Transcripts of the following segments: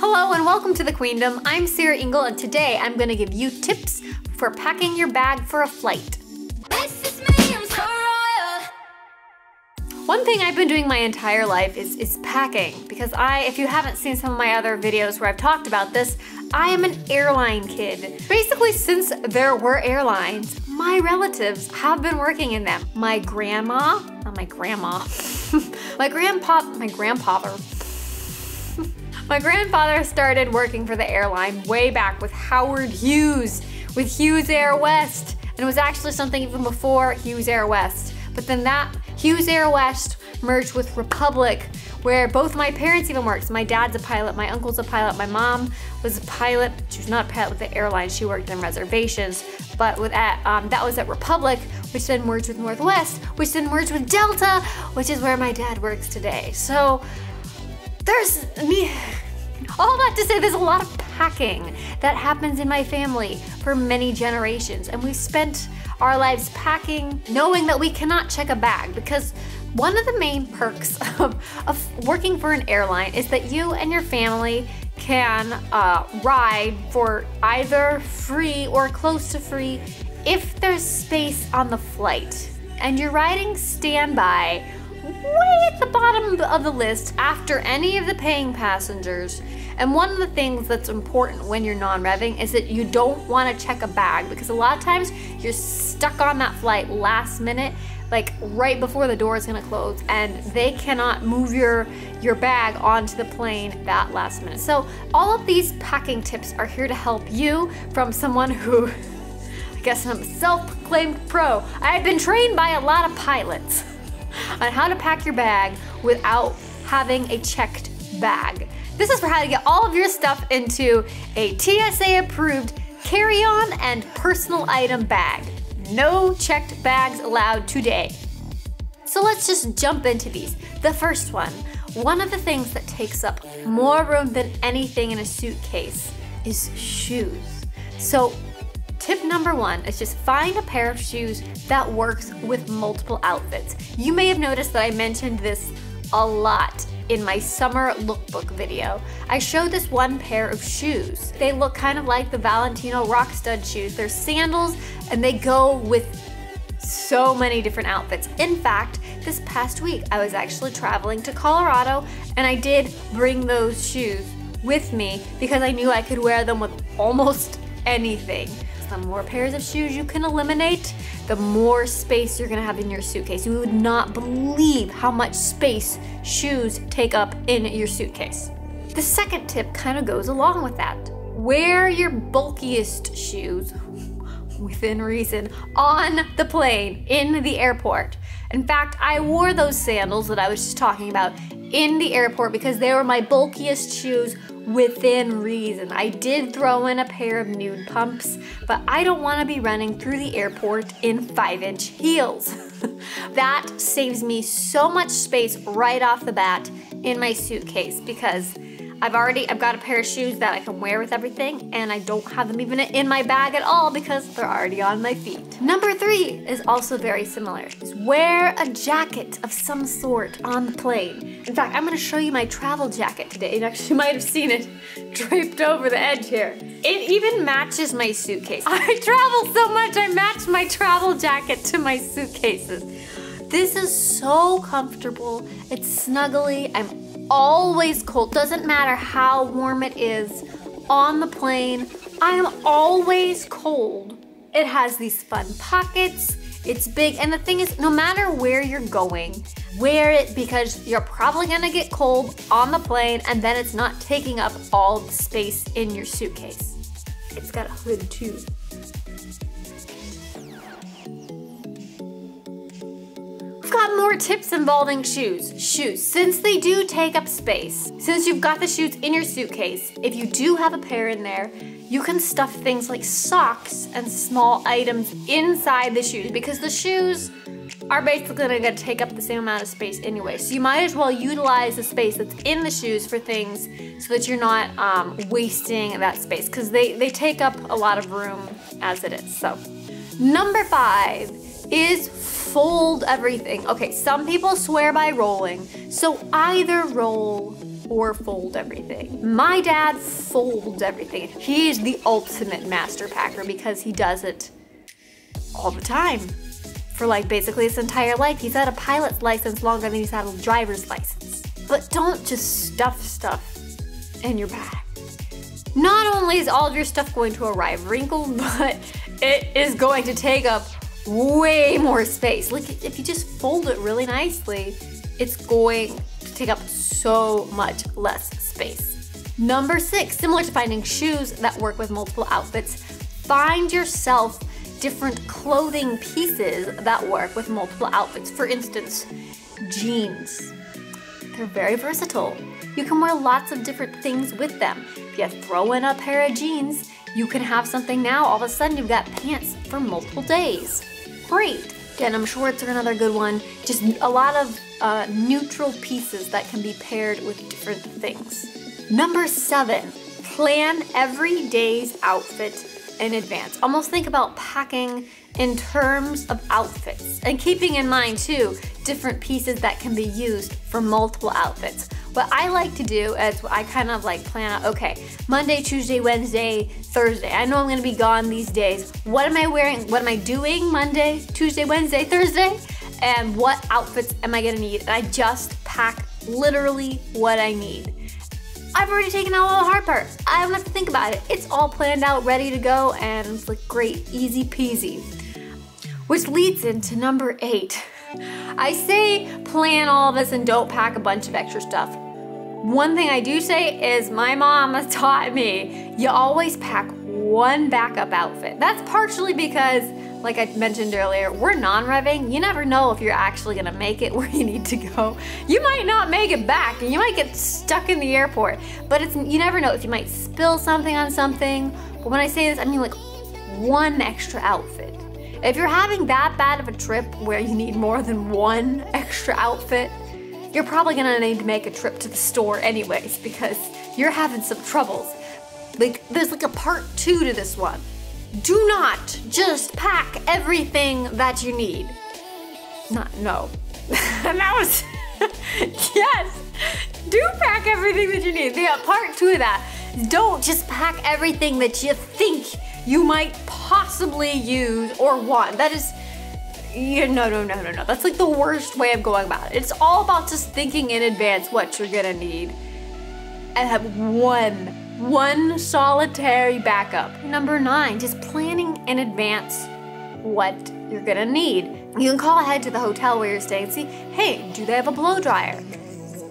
Hello and welcome to the Queendom. I'm Sarah Engel and today I'm going to give you tips for packing your bag for a flight. This is me, I'm so royal. One thing I've been doing my entire life is packing because if you haven't seen some of my other videos where I've talked about this, I am an airline kid. Basically, since there were airlines, my relatives have been working in them. My grandma, not my grandma, my grandfather started working for the airline way back with Howard Hughes, with Hughes Air West. And it was actually something even before Hughes Air West. But then that Hughes Air West merged with Republic, where both my parents even worked. So my dad's a pilot, my uncle's a pilot, my mom was a pilot. She was not a pilot with the airline, she worked in reservations. But that was at Republic, which then merged with Northwest, which then merged with Delta, which is where my dad works today. So all that to say, there's a lot of packing that happens in my family for many generations, and we spent our lives packing knowing that we cannot check a bag, because one of the main perks of working for an airline is that you and your family can ride for either free or close to free if there's space on the flight. And you're riding standby way at the bottom of the list after any of the paying passengers. And one of the things that's important when you're non-revving is that you don't want to check a bag, because a lot of times you're stuck on that flight last minute, like right before the door is going to close, and they cannot move your bag onto the plane that last minute. So all of these packing tips are here to help you from someone who, I guess I'm a self-proclaimed pro. I've been trained by a lot of pilots on how to pack your bag without having a checked bag. This is for how to get all of your stuff into a TSA approved carry-on and personal item bag. No checked bags allowed today. So let's just jump into these. The first one of the things that takes up more room than anything in a suitcase is shoes. So tip number one is just find a pair of shoes that works with multiple outfits. You may have noticed that I mentioned this a lot in my summer lookbook video. I showed this one pair of shoes. They look kind of like the Valentino rock stud shoes. They're sandals and they go with so many different outfits. In fact, this past week I was actually traveling to Colorado and I did bring those shoes with me because I knew I could wear them with almost anything. The more pairs of shoes you can eliminate, the more space you're gonna have in your suitcase. You would not believe how much space shoes take up in your suitcase. The second tip kind of goes along with that. Wear your bulkiest shoes, within reason, on the plane, in the airport. In fact, I wore those sandals that I was just talking about in the airport because they were my bulkiest shoes within reason. I did throw in a pair of nude pumps, but I don't want to be running through the airport in 5-inch heels. That saves me so much space right off the bat in my suitcase because I've got a pair of shoes that I can wear with everything, and I don't have them even in my bag at all because they're already on my feet. Number 3 is also very similar. Is wear a jacket of some sort on the plane. In fact, I'm gonna show you my travel jacket today. You actually might have seen it draped over the edge here. It even matches my suitcase. I travel so much, I match my travel jacket to my suitcases. This is so comfortable, it's snuggly, I'm always cold. Doesn't matter how warm it is on the plane, I am always cold. It has these fun pockets, it's big, and the thing is, no matter where you're going, wear it because you're probably gonna get cold on the plane and then it's not taking up all the space in your suitcase. It's got a hood too. We've got more tips involving shoes. Since they do take up space, since you've got the shoes in your suitcase, if you do have a pair in there, you can stuff things like socks and small items inside the shoes because the shoes are basically gonna take up the same amount of space anyway. So you might as well utilize the space that's in the shoes for things so that you're not wasting that space because they take up a lot of room as it is. So number 5 is fold everything. Okay, some people swear by rolling, so either roll or fold everything. My dad folds everything. He is the ultimate master packer because he does it all the time. For like basically his entire life. He's had a pilot's license longer than he's had a driver's license. But don't just stuff stuff in your bag. Not only is all of your stuff going to arrive wrinkled, but it is going to take up way more space. Like if you just fold it really nicely, it's going to take up so much less space. Number 6, similar to finding shoes that work with multiple outfits, find yourself different clothing pieces that work with multiple outfits. For instance, jeans. They're very versatile. You can wear lots of different things with them. If you throw in a pair of jeans, you can have something now. All of a sudden, you've got pants for multiple days. Great. Denim shorts are another good one. Just a lot of neutral pieces that can be paired with different things. Number 7, plan every day's outfit in advance. Almost think about packing in terms of outfits and keeping in mind too different pieces that can be used for multiple outfits. What I like to do is I kind of like plan out, okay, Monday, Tuesday, Wednesday, Thursday. I know I'm gonna be gone these days. What am I wearing? What am I doing Monday, Tuesday, Wednesday, Thursday? And what outfits am I gonna need? And I just pack literally what I need. I've already taken out all the hard parts. I don't have to think about it. It's all planned out, ready to go, and it's like great, easy peasy. Which leads into number 8. I say plan all of this and don't pack a bunch of extra stuff. One thing I do say is my mom has taught me, you always pack one backup outfit. That's partially because, like I mentioned earlier, we're non-revving. You never know if you're actually gonna make it where you need to go. You might not make it back and you might get stuck in the airport, but you never know if you might spill something on something. But when I say this, I mean like one extra outfit. If you're having that bad of a trip where you need more than one extra outfit, you're probably gonna need to make a trip to the store anyways because you're having some troubles. Like there's like a part 2 to this one. Do not just pack everything that you need. No. That was, yes, do pack everything that you need. Yeah, part 2 of that. Don't just pack everything that you think you might possibly use or want. That is, no. That's like the worst way of going about it. It's all about just thinking in advance what you're gonna need and have one solitary backup. Number 9, just planning in advance what you're gonna need. You can call ahead to the hotel where you're staying and see, hey, do they have a blow dryer?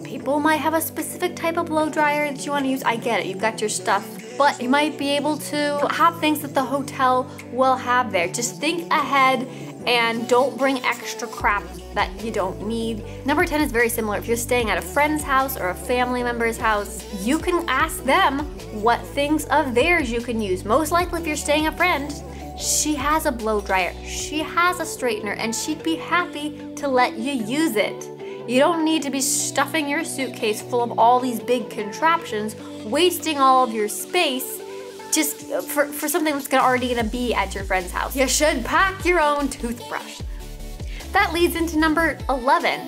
People might have a specific type of blow dryer that you wanna use. I get it, you've got your stuff, but you might be able to have things that the hotel will have there. Just think ahead and don't bring extra crap that you don't need. Number 10 is very similar. If you're staying at a friend's house or a family member's house, you can ask them what things of theirs you can use. Most likely if you're staying a friend, she has a blow dryer, she has a straightener, and she'd be happy to let you use it. You don't need to be stuffing your suitcase full of all these big contraptions, wasting all of your space just for something that's already gonna be at your friend's house. You should pack your own toothbrush. That leads into number 11.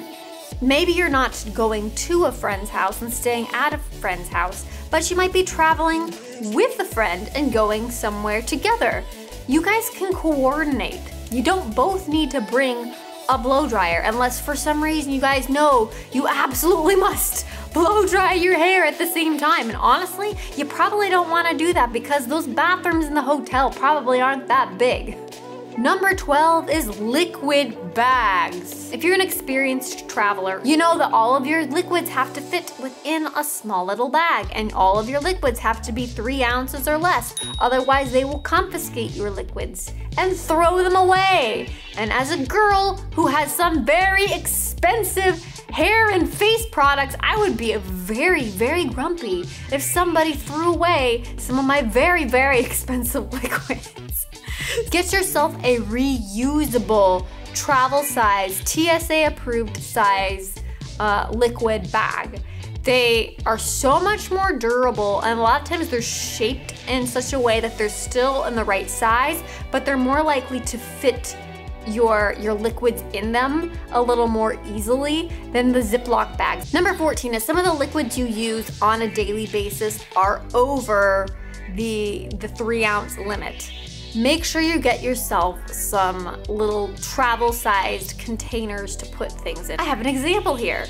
Maybe you're not going to a friend's house and staying at a friend's house, but you might be traveling with a friend and going somewhere together. You guys can coordinate. You don't both need to bring a blow dryer unless for some reason you guys know you absolutely must blow dry your hair at the same time. And honestly, you probably don't want to do that because those bathrooms in the hotel probably aren't that big. Number 12 is liquid bags. If you're an experienced traveler, you know that all of your liquids have to fit within a small little bag, and all of your liquids have to be 3 ounces or less. Otherwise, they will confiscate your liquids and throw them away. And as a girl who has some very expensive hair and face products, I would be very, very grumpy if somebody threw away some of my very, very expensive liquids. Get yourself a reusable travel size, TSA approved size liquid bag. They are so much more durable, and a lot of times they're shaped in such a way that they're still in the right size, but they're more likely to fit your liquids in them a little more easily than the Ziploc bags. Number 14 is some of the liquids you use on a daily basis are over the 3-ounce limit. Make sure you get yourself some little travel-sized containers to put things in. I have an example here.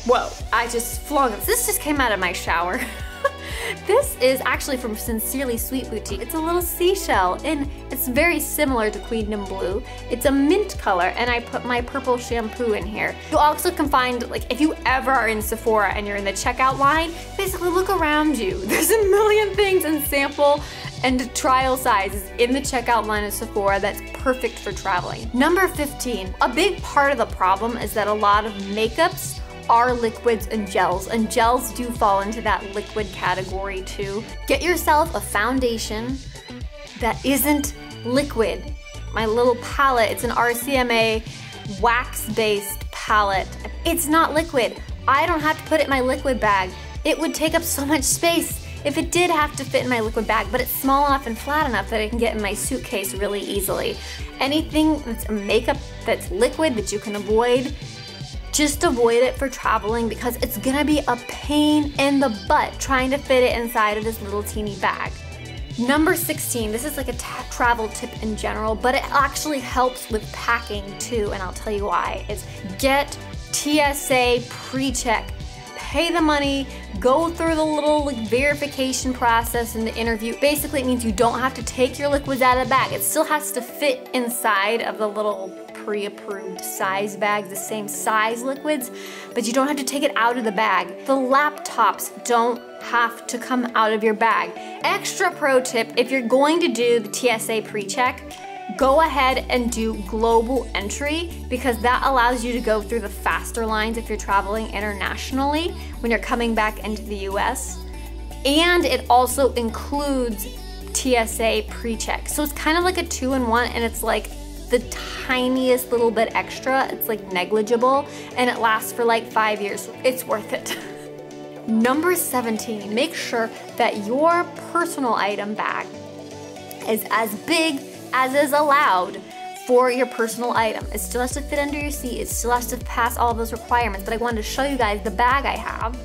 Whoa, I just flung this. This just came out of my shower. This is actually from Sincerely Sweet Boutique. It's a little seashell and it's very similar to Queen and Blue. It's a mint color and I put my purple shampoo in here. You also can find, like, if you ever are in Sephora and you're in the checkout line, basically look around you. There's a million things in sample and trial sizes in the checkout line of Sephora that's perfect for traveling. Number 15, a big part of the problem is that a lot of makeups are liquids and gels do fall into that liquid category too. Get yourself a foundation that isn't liquid. My little palette, it's an RCMA wax-based palette. It's not liquid. I don't have to put it in my liquid bag. It would take up so much space if it did have to fit in my liquid bag, but it's small enough and flat enough that I can get in my suitcase really easily. Anything that's a makeup that's liquid that you can avoid, just avoid it for traveling because it's gonna be a pain in the butt trying to fit it inside of this little teeny bag. Number 16, this is like a travel tip in general, but it actually helps with packing too, and I'll tell you why. It's get TSA pre-check. Pay the money, go through the little verification process in the interview. Basically, it means you don't have to take your liquids out of the bag. It still has to fit inside of the little pre-approved size bags, the same size liquids, but you don't have to take it out of the bag. The laptops don't have to come out of your bag. Extra pro tip, if you're going to do the TSA pre-check, go ahead and do global entry because that allows you to go through the faster lines if you're traveling internationally when you're coming back into the US. And it also includes TSA pre-check. So it's kind of like a 2-in-1 and it's like the tiniest little bit extra. It's like negligible and it lasts for like 5 years. It's worth it. Number 17, make sure that your personal item bag is as big as is allowed for your personal item. It still has to fit under your seat. It still has to pass all those requirements, but I wanted to show you guys the bag I have.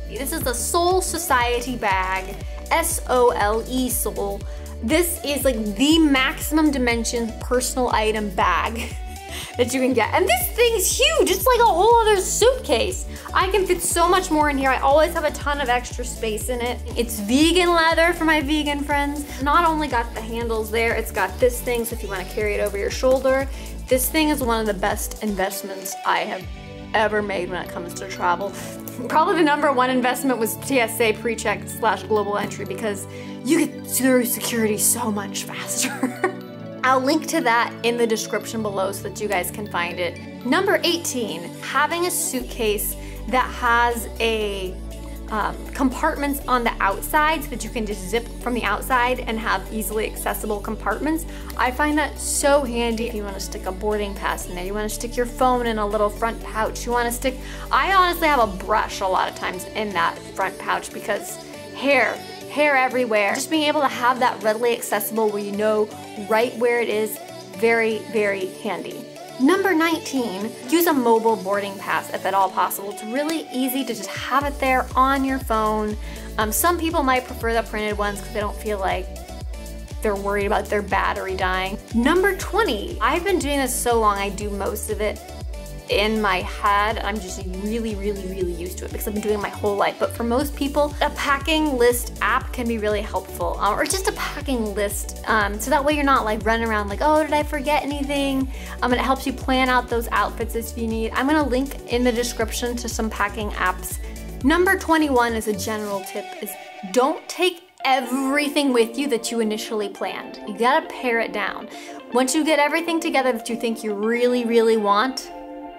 This is the Soul Society bag, S-O-L-E Soul. This is like the maximum dimension personal item bag that you can get. And this thing's huge. It's like a whole other suitcase. I can fit so much more in here. I always have a ton of extra space in it. It's vegan leather for my vegan friends. Not only got the handles there, it's got this thing, so if you want to carry it over your shoulder. This thing is one of the best investments I have ever made when it comes to travel. Probably the number one investment was TSA pre-check / global entry because you get through security so much faster. I'll link to that in the description below so that you guys can find it. Number 18, having a suitcase that has a compartments on the outside so that you can just zip from the outside and have easily accessible compartments. I find that so handy. If you want to stick a boarding pass in there, you want to stick your phone in a little front pouch, you want to stick, I honestly have a brush a lot of times in that front pouch because hair everywhere. Just being able to have that readily accessible where you know right where it is, very, very handy. Number 19, use a mobile boarding pass if at all possible. It's really easy to just have it there on your phone. Some people might prefer the printed ones because they don't feel like they're worried about their battery dying. Number 20, I've been doing this so long, I do most of it in my head. I'm just really used to it because I've been doing it my whole life. But for most people, a packing list app can be really helpful, or just a packing list. So that way you're not like running around like, oh, did I forget anything? And it helps you plan out those outfits if you need. I'm gonna link in the description to some packing apps. Number 21 is a general tip, is don't take everything with you that you initially planned. You gotta pare it down. Once you get everything together that you think you really want,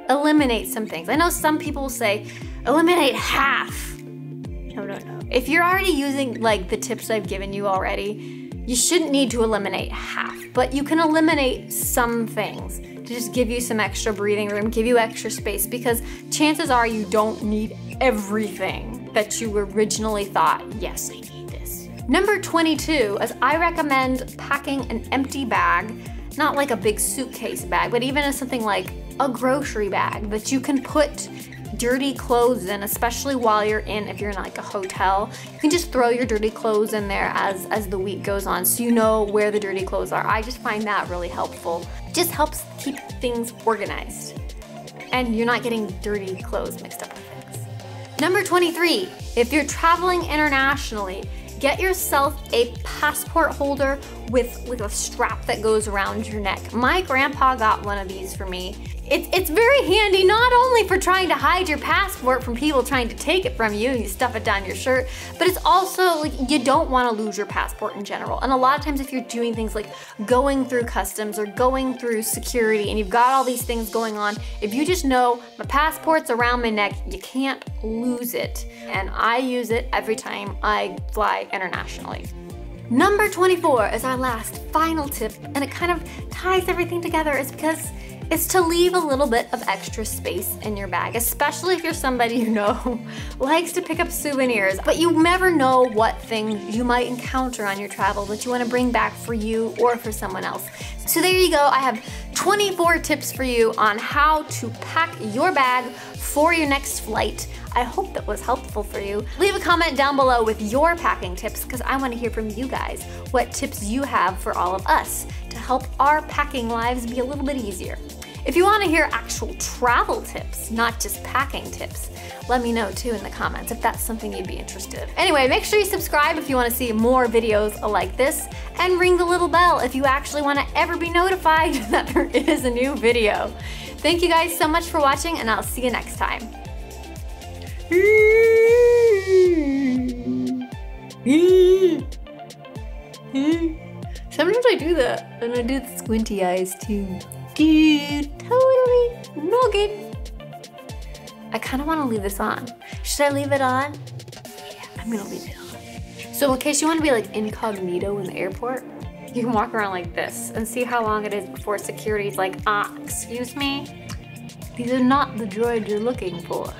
eliminate some things. I know some people will say, eliminate half. No. If you're already using like the tips I've given you already, you shouldn't need to eliminate half, but you can eliminate some things to just give you some extra breathing room, give you extra space, because chances are you don't need everything that you originally thought, yes, I need this. Number 22 is I recommend packing an empty bag not like a big suitcase bag, but even something like a grocery bag that you can put dirty clothes in, especially while you're in, if you're in like a hotel, you can just throw your dirty clothes in there as the week goes on, so you know where the dirty clothes are. I just find that really helpful. It just helps keep things organized, and you're not getting dirty clothes mixed up with things. Number 23, if you're traveling internationally, get yourself a passport holder with a strap that goes around your neck. My grandpa got one of these for me. It's very handy, not only for trying to hide your passport from people trying to take it from you and you stuff it down your shirt, but it's also like you don't want to lose your passport in general. And a lot of times if you're doing things like going through customs or going through security and you've got all these things going on, if you just know my passport's around my neck, you can't lose it. And I use it every time I fly internationally. Number 24 is our last final tip, and it kind of ties everything together, is because it's to leave a little bit of extra space in your bag, especially if you're somebody you know likes to pick up souvenirs, but you never know what things you might encounter on your travel that you want to bring back for you or for someone else. So there you go. I have 24 tips for you on how to pack your bag for your next flight. I hope that was helpful for you. Leave a comment down below with your packing tips, because I want to hear from you guys what tips you have for all of us to help our packing lives be a little bit easier. If you want to hear actual travel tips, not just packing tips, let me know too in the comments if that's something you'd be interested in. Anyway, make sure you subscribe if you want to see more videos like this, and ring the little bell if you actually want to ever be notified that there is a new video. Thank you guys so much for watching, and I'll see you next time. Sometimes I do that, and I do the squinty eyes too. Dude, totally noggin. I kind of want to leave this on. Should I leave it on? Yeah, I'm gonna leave it on. So in case you want to be like incognito in the airport, you can walk around like this and see how long it is before security's like, excuse me? These are not the droids you're looking for.